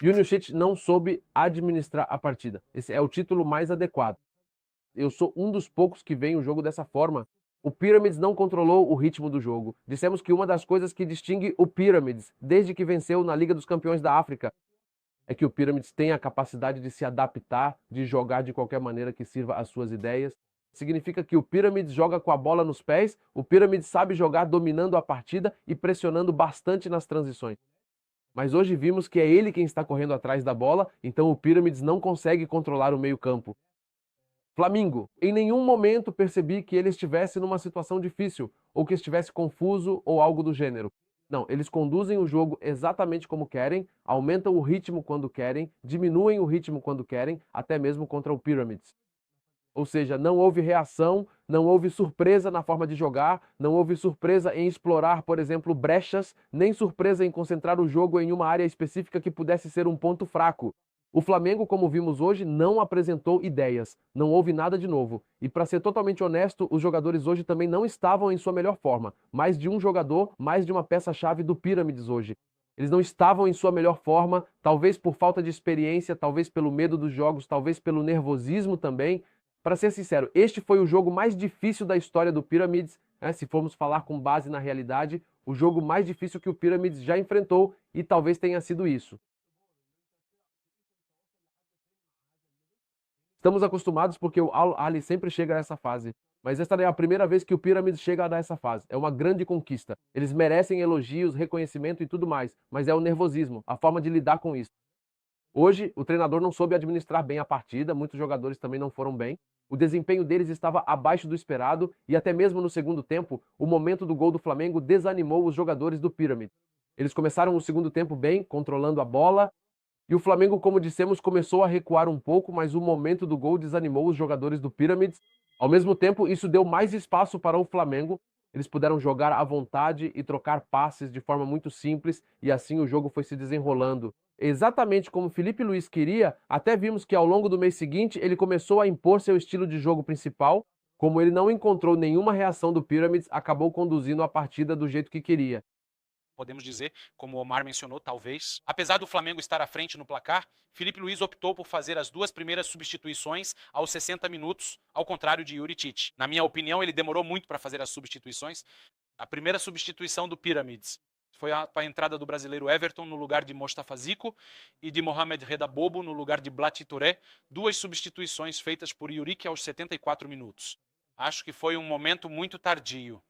Junisic não soube administrar a partida. Esse é o título mais adequado. Eu sou um dos poucos que veem o jogo dessa forma. O Pyramids não controlou o ritmo do jogo. Dissemos que uma das coisas que distingue o Pyramids, desde que venceu na Liga dos Campeões da África, é que o Pyramids tem a capacidade de se adaptar, de jogar de qualquer maneira que sirva às suas ideias. Significa que o Pyramids joga com a bola nos pés, o Pyramids sabe jogar dominando a partida e pressionando bastante nas transições. Mas hoje vimos que é ele quem está correndo atrás da bola, então o Pyramids não consegue controlar o meio-campo. Flamengo, em nenhum momento percebi que ele estivesse numa situação difícil, ou que estivesse confuso ou algo do gênero. Não, eles conduzem o jogo exatamente como querem, aumentam o ritmo quando querem, diminuem o ritmo quando querem, até mesmo contra o Pyramids. Ou seja, não houve reação, não houve surpresa na forma de jogar, não houve surpresa em explorar, por exemplo, brechas, nem surpresa em concentrar o jogo em uma área específica que pudesse ser um ponto fraco. O Flamengo, como vimos hoje, não apresentou ideias, não houve nada de novo. E para ser totalmente honesto, os jogadores hoje também não estavam em sua melhor forma. Mais de um jogador, mais de uma peça-chave do Pyramids hoje. Eles não estavam em sua melhor forma, talvez por falta de experiência, talvez pelo medo dos jogos, talvez pelo nervosismo também. Para ser sincero, este foi o jogo mais difícil da história do Pyramids, né? Se formos falar com base na realidade, o jogo mais difícil que o Pyramids já enfrentou e talvez tenha sido isso. Estamos acostumados porque o Al Ahly sempre chega a essa fase. Mas esta é a primeira vez que o Pyramids chega a essa fase. É uma grande conquista. Eles merecem elogios, reconhecimento e tudo mais, mas é o nervosismo, a forma de lidar com isso. Hoje, o treinador não soube administrar bem a partida, muitos jogadores também não foram bem. O desempenho deles estava abaixo do esperado e até mesmo no segundo tempo, o momento do gol do Flamengo desanimou os jogadores do Pyramid. Eles começaram o segundo tempo bem, controlando a bola, e o Flamengo, como dissemos, começou a recuar um pouco, mas o momento do gol desanimou os jogadores do Pyramids. Ao mesmo tempo, isso deu mais espaço para o Flamengo. Eles puderam jogar à vontade e trocar passes de forma muito simples, e assim o jogo foi se desenrolando. Exatamente como Felipe Luiz queria, até vimos que ao longo do mês seguinte ele começou a impor seu estilo de jogo principal. Como ele não encontrou nenhuma reação do Pyramids, acabou conduzindo a partida do jeito que queria. Podemos dizer, como o Omar mencionou, talvez. Apesar do Flamengo estar à frente no placar, Felipe Luiz optou por fazer as duas primeiras substituições aos 60 minutos, ao contrário de Yuri Tite. Na minha opinião, ele demorou muito para fazer as substituições. A primeira substituição do Pyramids foi a entrada do brasileiro Everton no lugar de Mostafa Zico e de Mohamed Reda Bobo no lugar de Blati Touré, duas substituições feitas por Yurick aos 74 minutos. Acho que foi um momento muito tardio.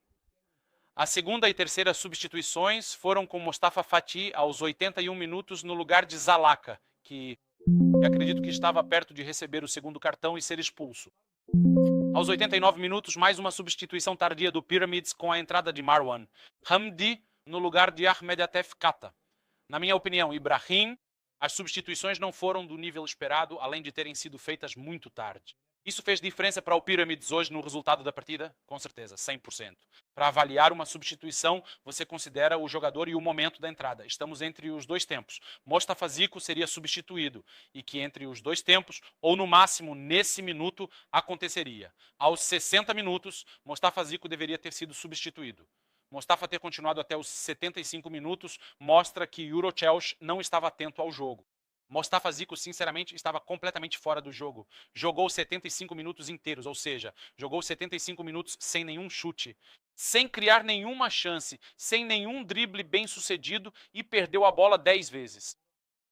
A segunda e terceira substituições foram com Mostafa Fatih aos 81 minutos no lugar de Zalaka, que acredito que estava perto de receber o segundo cartão e ser expulso. Aos 89 minutos, mais uma substituição tardia do Pyramids com a entrada de Marwan Hamdi no lugar de Ahmed Atef Kata. Na minha opinião, Ibrahim, as substituições não foram do nível esperado, além de terem sido feitas muito tarde. Isso fez diferença para o Pyramids hoje no resultado da partida? Com certeza, 100%. Para avaliar uma substituição, você considera o jogador e o momento da entrada. Estamos entre os dois tempos. Mostafa Zico seria substituído e que entre os dois tempos, ou no máximo nesse minuto, aconteceria. Aos 60 minutos, Mostafa Zico deveria ter sido substituído. Mostafa ter continuado até os 75 minutos mostra que Jurochelch não estava atento ao jogo. Mostafa Zico, sinceramente, estava completamente fora do jogo. Jogou 75 minutos inteiros, ou seja, jogou 75 minutos sem nenhum chute, sem criar nenhuma chance, sem nenhum drible bem sucedido e perdeu a bola 10 vezes.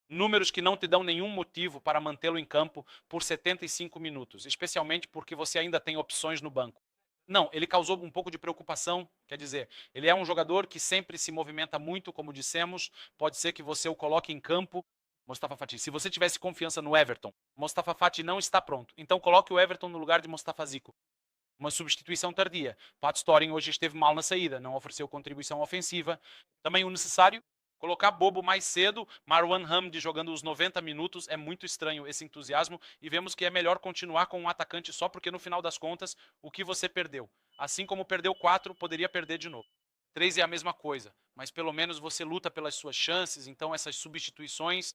Números que não te dão nenhum motivo para mantê-lo em campo por 75 minutos, especialmente porque você ainda tem opções no banco. Não, ele causou um pouco de preocupação, quer dizer, ele é um jogador que sempre se movimenta muito, como dissemos, pode ser que você o coloque em campo. Mostafa Fatih, se você tivesse confiança no Everton, Mostafa Fatih não está pronto, então coloque o Everton no lugar de Mostafa Zico. Uma substituição tardia. Pat Storing hoje esteve mal na saída, não ofereceu contribuição ofensiva. Também o necessário, colocar Bobo mais cedo, Marwan Hamdi jogando os 90 minutos, é muito estranho esse entusiasmo e vemos que é melhor continuar com um atacante só porque no final das contas, o que você perdeu? Assim como perdeu 4, poderia perder de novo. 3 é a mesma coisa, mas pelo menos você luta pelas suas chances, então essas substituições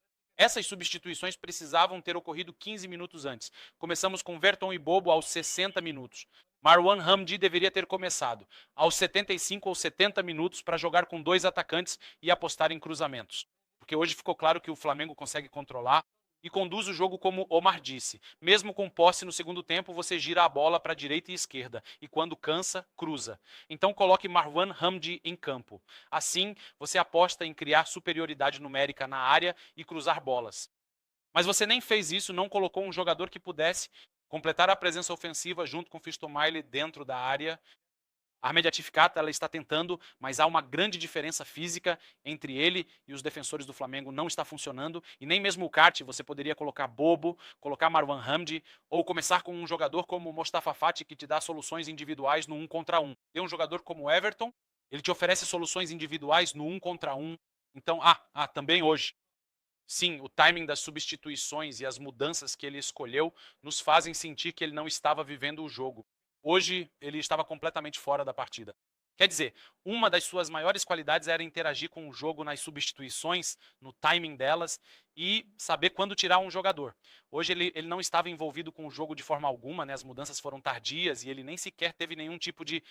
precisavam ter ocorrido 15 minutos antes. Começamos com Verton e Bobo aos 60 minutos. Marwan Hamdi deveria ter começado aos 75 ou 70 minutos para jogar com dois atacantes e apostar em cruzamentos. porque hoje ficou claro que o Flamengo consegue controlar e conduz o jogo como Omar disse. Mesmo com posse no segundo tempo, você gira a bola para a direita e esquerda, e quando cansa, cruza. Então coloque Marwan Hamdi em campo. Assim, você aposta em criar superioridade numérica na área e cruzar bolas. Mas você nem fez isso, não colocou um jogador que pudesse completar a presença ofensiva junto com Fiston Maile dentro da área. A Ahmed Atificata, ela está tentando, mas há uma grande diferença física entre ele e os defensores do Flamengo, não está funcionando, e nem mesmo o kart, você poderia colocar Bobo, colocar Marwan Hamdi, ou começar com um jogador como o Mostafa Fati, que te dá soluções individuais no 1 contra 1. Tem um jogador como o Everton, ele te oferece soluções individuais no 1 contra 1. Então, também hoje, sim, o timing das substituições e as mudanças que ele escolheu nos fazem sentir que ele não estava vivendo o jogo. Hoje, ele estava completamente fora da partida. Quer dizer, uma das suas maiores qualidades era interagir com o jogo nas substituições, no timing delas e saber quando tirar um jogador. Hoje ele não estava envolvido com o jogo de forma alguma, né? As mudanças foram tardias e ele nem sequer teve nenhum tipo de...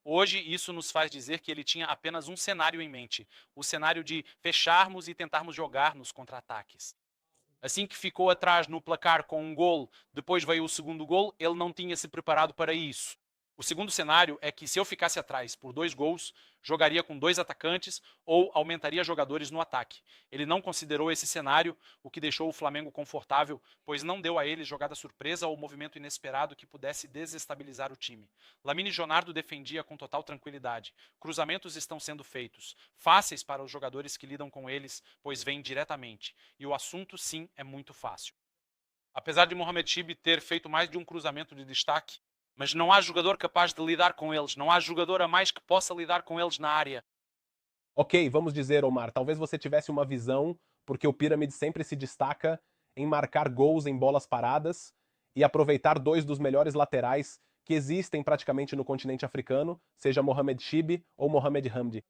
Hoje, isso nos faz dizer que ele tinha apenas um cenário em mente, o cenário de fecharmos e tentarmos jogar nos contra-ataques. Assim que ficou atrás no placar com um gol, depois veio o segundo gol, ele não tinha se preparado para isso. O segundo cenário é que se eu ficasse atrás por 2 gols, jogaria com 2 atacantes ou aumentaria jogadores no ataque. Ele não considerou esse cenário, o que deixou o Flamengo confortável, pois não deu a ele jogada surpresa ou movimento inesperado que pudesse desestabilizar o time. Lamine Jonardo defendia com total tranquilidade. Cruzamentos estão sendo feitos, fáceis para os jogadores que lidam com eles, pois vêm diretamente. E o assunto, sim, é muito fácil. Apesar de Mohamed Chibi ter feito mais de um cruzamento de destaque, mas não há jogador capaz de lidar com eles, não há jogador a mais que possa lidar com eles na área. Ok, vamos dizer, Omar, talvez você tivesse uma visão, porque o Pyramid sempre se destaca em marcar gols em bolas paradas e aproveitar 2 dos melhores laterais que existem praticamente no continente africano, seja Mohamed Chibi ou Mohamed Hamdi.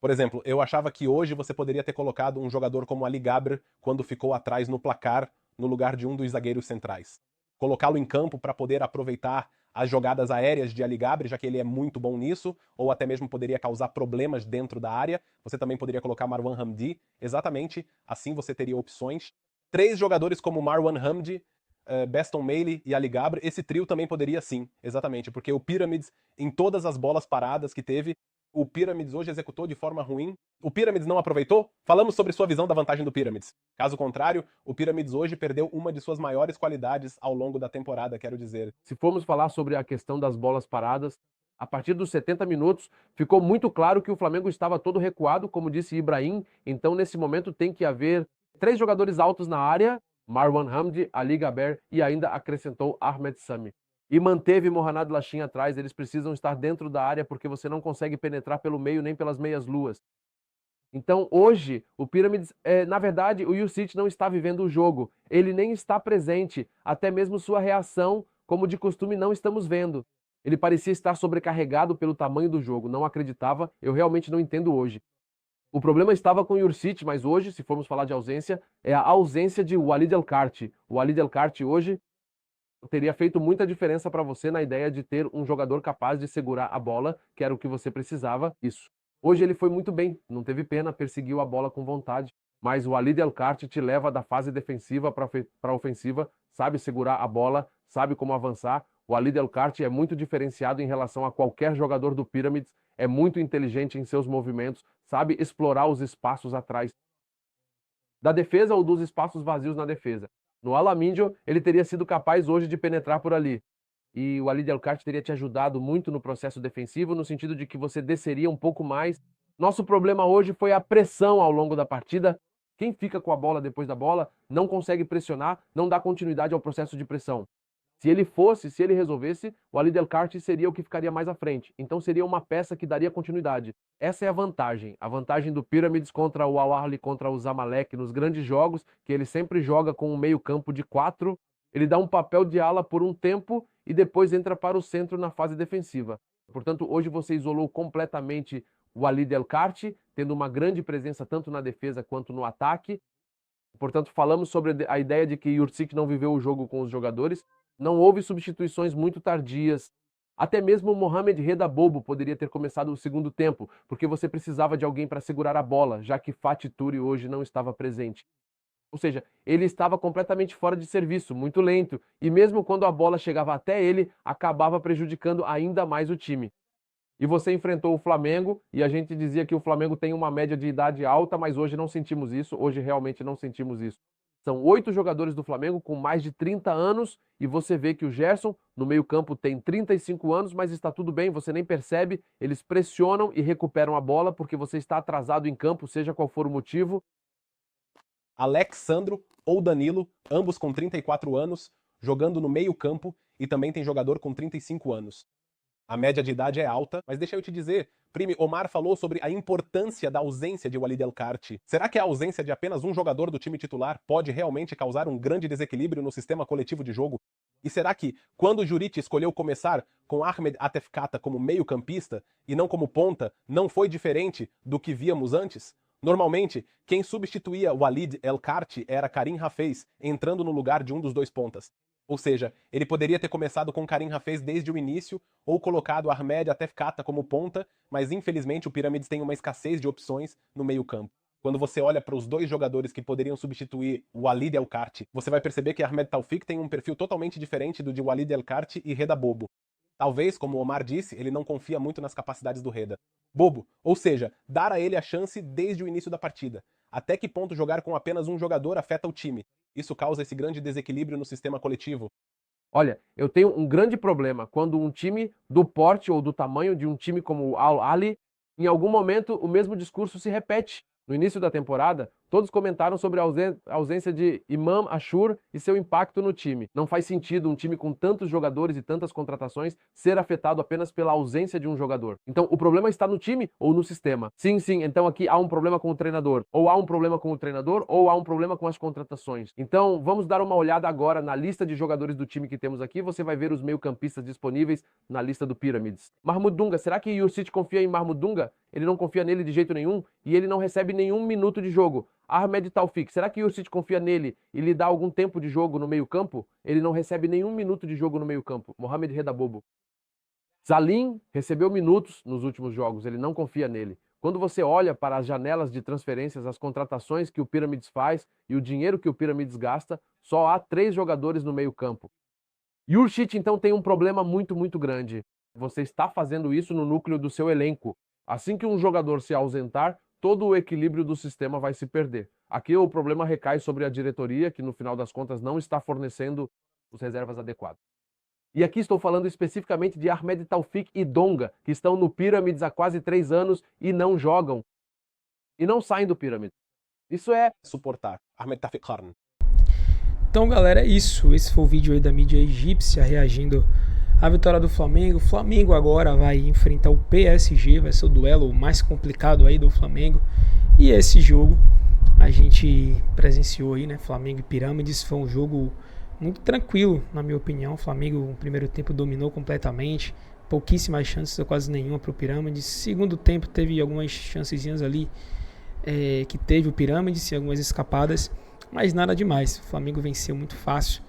Por exemplo, eu achava que hoje você poderia ter colocado um jogador como Ali Gabr quando ficou atrás no placar, no lugar de um dos zagueiros centrais. Colocá-lo em campo para poder aproveitar as jogadas aéreas de Ali Gabr, já que ele é muito bom nisso, ou até mesmo poderia causar problemas dentro da área. Você também poderia colocar Marwan Hamdi, exatamente assim você teria opções. 3 jogadores como Marwan Hamdi, Beston Maile e Ali Gabr, esse trio também poderia sim, exatamente, porque o Pyramids, em todas as bolas paradas que teve, o Pyramids hoje executou de forma ruim. O Pyramids não aproveitou? Falamos sobre sua visão da vantagem do Pyramids. Caso contrário, o Pyramids hoje perdeu uma de suas maiores qualidades ao longo da temporada, quero dizer. Se formos falar sobre a questão das bolas paradas, a partir dos 70 minutos ficou muito claro que o Flamengo estava todo recuado, como disse Ibrahim. Então, nesse momento, tem que haver 3 jogadores altos na área, Marwan Hamdi, Ali Gabr e ainda acrescentou Ahmed Sami. E manteve Mohamed Lachin atrás, eles precisam estar dentro da área porque você não consegue penetrar pelo meio nem pelas meias luas. Então, hoje, o Pyramids, na verdade, o Jusic não está vivendo o jogo. Ele nem está presente. Até mesmo sua reação, como de costume, não estamos vendo. Ele parecia estar sobrecarregado pelo tamanho do jogo. Não acreditava. Eu realmente não entendo hoje. O problema estava com o Jusic, mas hoje, se formos falar de ausência, é a ausência de Walid El-Kart. O Walid El-Kart hoje teria feito muita diferença para você na ideia de ter um jogador capaz de segurar a bola, que era o que você precisava. Isso. Hoje ele foi muito bem, não teve pena, perseguiu a bola com vontade. Mas o Walid El-Kart te leva da fase defensiva para a ofensiva, sabe segurar a bola, sabe como avançar. O Walid El-Kart é muito diferenciado em relação a qualquer jogador do Pyramids, é muito inteligente em seus movimentos, sabe explorar os espaços atrás da defesa ou dos espaços vazios na defesa. No Alamindio, ele teria sido capaz hoje de penetrar por ali. E o Walid El-Kart teria te ajudado muito no processo defensivo, no sentido de que você desceria um pouco mais. Nosso problema hoje foi a pressão ao longo da partida. Quem fica com a bola depois da bola não consegue pressionar, não dá continuidade ao processo de pressão. Se ele resolvesse, o Walid El-Kart seria o que ficaria mais à frente. Então seria uma peça que daria continuidade. Essa é a vantagem do Pyramids contra o Al Ahly, contra o Zamalek, nos grandes jogos, que ele sempre joga com um meio campo de 4, ele dá um papel de ala por um tempo e depois entra para o centro na fase defensiva. Portanto, hoje você isolou completamente o Walid El-Kart, tendo uma grande presença tanto na defesa quanto no ataque. Portanto, falamos sobre a ideia de que Jusic não viveu o jogo com os jogadores. Não houve substituições muito tardias. Até mesmo o Mohamed Reda Bobo poderia ter começado o segundo tempo, porque você precisava de alguém para segurar a bola, já que Fatih Toure hoje não estava presente. Ou seja, ele estava completamente fora de serviço, muito lento, e mesmo quando a bola chegava até ele, acabava prejudicando ainda mais o time. E você enfrentou o Flamengo, e a gente dizia que o Flamengo tem uma média de idade alta, mas hoje não sentimos isso, hoje realmente não sentimos isso. São 8 jogadores do Flamengo com mais de 30 anos, e você vê que o Gerson, no meio-campo, tem 35 anos, mas está tudo bem, você nem percebe, eles pressionam e recuperam a bola porque você está atrasado em campo, seja qual for o motivo. Alex Sandro ou Danilo, ambos com 34 anos, jogando no meio-campo, e também tem jogador com 35 anos. A média de idade é alta, mas deixa eu te dizer, Prime, Omar falou sobre a importância da ausência de Walid El Karti. Será que a ausência de apenas um jogador do time titular pode realmente causar um grande desequilíbrio no sistema coletivo de jogo? E será que, quando o Juriti escolheu começar com Ahmed Atefkata como meio-campista e não como ponta, não foi diferente do que víamos antes? Normalmente, quem substituía Walid El Karti era Karim Hafez, entrando no lugar de um dos dois pontas. Ou seja, ele poderia ter começado com Karim Hafez desde o início, ou colocado Ahmed Atefkata como ponta, mas infelizmente o Pyramids tem uma escassez de opções no meio-campo. Quando você olha para os dois jogadores que poderiam substituir o Walid El Karti, você vai perceber que Ahmed Taufik tem um perfil totalmente diferente do de Walid El Karti e Reda Bobo. Talvez, como o Omar disse, ele não confia muito nas capacidades do Reda. Bobo, ou seja, dar a ele a chance desde o início da partida. Até que ponto jogar com apenas um jogador afeta o time? Isso causa esse grande desequilíbrio no sistema coletivo? Olha, eu tenho um grande problema quando um time do porte ou do tamanho de um time como o Al Ahly, em algum momento o mesmo discurso se repete. No início da temporada, todos comentaram sobre a ausência de Imam Ashur e seu impacto no time. Não faz sentido um time com tantos jogadores e tantas contratações ser afetado apenas pela ausência de um jogador. Então, o problema está no time ou no sistema? Sim, então aqui há um problema com o treinador. Ou há um problema com o treinador, ou há um problema com as contratações. Então, vamos dar uma olhada agora na lista de jogadores do time que temos aqui. Você vai ver os meio-campistas disponíveis na lista do Pyramids. Mahmoud Dunga, será que Jurčić confia em Mahmoud Dunga? Ele não confia nele de jeito nenhum e ele não recebe nenhum minuto de jogo. Ahmed Taufik, será que Jurčić confia nele e lhe dá algum tempo de jogo no meio-campo? Ele não recebe nenhum minuto de jogo no meio-campo. Mohamed Reda Bobo. Zalim recebeu minutos nos últimos jogos, ele não confia nele. Quando você olha para as janelas de transferências, as contratações que o Pyramids faz e o dinheiro que o Pyramids gasta, só há 3 jogadores no meio-campo. Jurčić, então, tem um problema muito grande. Você está fazendo isso no núcleo do seu elenco. Assim que um jogador se ausentar, todo o equilíbrio do sistema vai se perder. Aqui o problema recai sobre a diretoria, que no final das contas não está fornecendo os reservas adequados. E aqui estou falando especificamente de Ahmed Taufik e Donga, que estão no Pyramids há quase 3 anos e não jogam. E não saem do Pyramids. Isso é suportar. Ahmed Taufik Harn. Então, galera, é isso. Esse foi o vídeo aí da mídia egípcia reagindo à vitória do Flamengo. O Flamengo agora vai enfrentar o PSG, vai ser o duelo mais complicado aí do Flamengo. E esse jogo a gente presenciou aí, né? Flamengo e Pyramids, foi um jogo muito tranquilo, na minha opinião. O Flamengo no primeiro tempo dominou completamente, pouquíssimas chances, quase nenhuma para o Pyramids. Segundo tempo teve algumas chancezinhas ali que teve o Pyramids e algumas escapadas, mas nada demais. O Flamengo venceu muito fácil,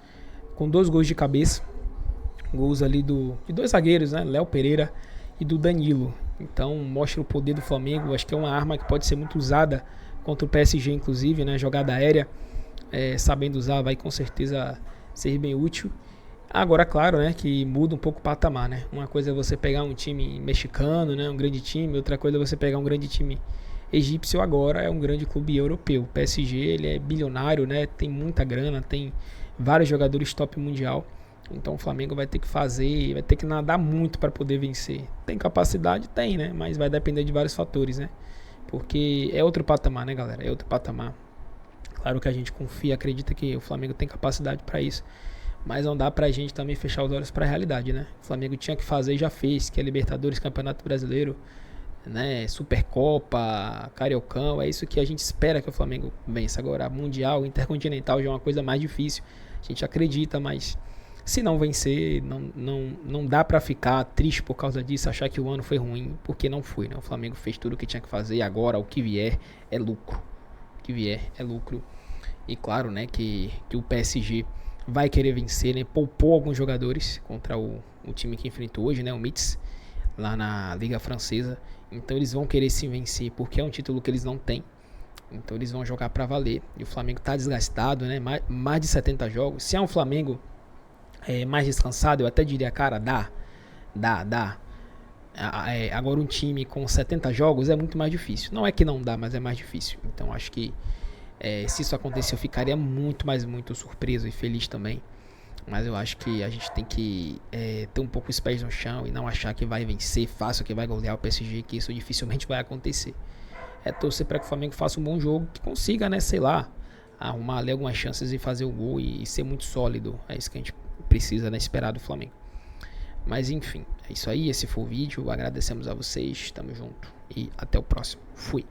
com 2 gols de cabeça, gols ali de 2 zagueiros, né? Léo Pereira e do Danilo. Então mostra o poder do Flamengo. Acho que é uma arma que pode ser muito usada contra o PSG, inclusive, né? Jogada aérea, sabendo usar, vai com certeza ser bem útil. Agora, claro, né, que muda um pouco o patamar, né? Uma coisa é você pegar um time mexicano, né, um grande time, outra coisa é você pegar um grande time egípcio. Agora é um grande clube europeu. O PSG, ele é bilionário, né? Tem muita grana, tem vários jogadores top mundial. Então o Flamengo vai ter que fazer, vai ter que nadar muito para poder vencer. Tem capacidade? Tem, né? Mas vai depender de vários fatores, né? Porque é outro patamar, né, galera? É outro patamar. Claro que a gente confia, acredita que o Flamengo tem capacidade para isso, mas não dá pra gente também fechar os olhos para a realidade, né? O Flamengo tinha que fazer e já fez, que é Libertadores, Campeonato Brasileiro, né? Supercopa, Cariocão, é isso que a gente espera que o Flamengo vença. Agora, Mundial, Intercontinental já é uma coisa mais difícil, a gente acredita, mas se não vencer, não dá pra ficar triste por causa disso, achar que o ano foi ruim, porque não foi, né? O Flamengo fez tudo o que tinha que fazer e agora o que vier é lucro. O que vier é lucro. E claro, né, que o PSG vai querer vencer, né? Poupou alguns jogadores contra o time que enfrentou hoje, né? O Metz, lá na Liga Francesa. Então eles vão querer se vencer, porque é um título que eles não têm. Então eles vão jogar pra valer. E o Flamengo tá desgastado, né? Mais de 70 jogos. Se é um Flamengo mais descansado, eu até diria, cara, dá. Agora um time com 70 jogos é muito mais difícil. Não é que não dá, mas é mais difícil. Então acho que se isso acontecer, eu ficaria muito surpreso e feliz também. Mas eu acho que a gente tem que ter um pouco os pés no chão e não achar que vai vencer fácil, que vai golear o PSG, que isso dificilmente vai acontecer. É torcer para que o Flamengo faça um bom jogo, que consiga, né, sei lá, arrumar ali algumas chances e fazer o gol e ser muito sólido. É isso que a gente precisa, né, esperar do Flamengo. Mas enfim, é isso aí, esse foi o vídeo. Agradecemos a vocês, tamo junto e até o próximo. Fui.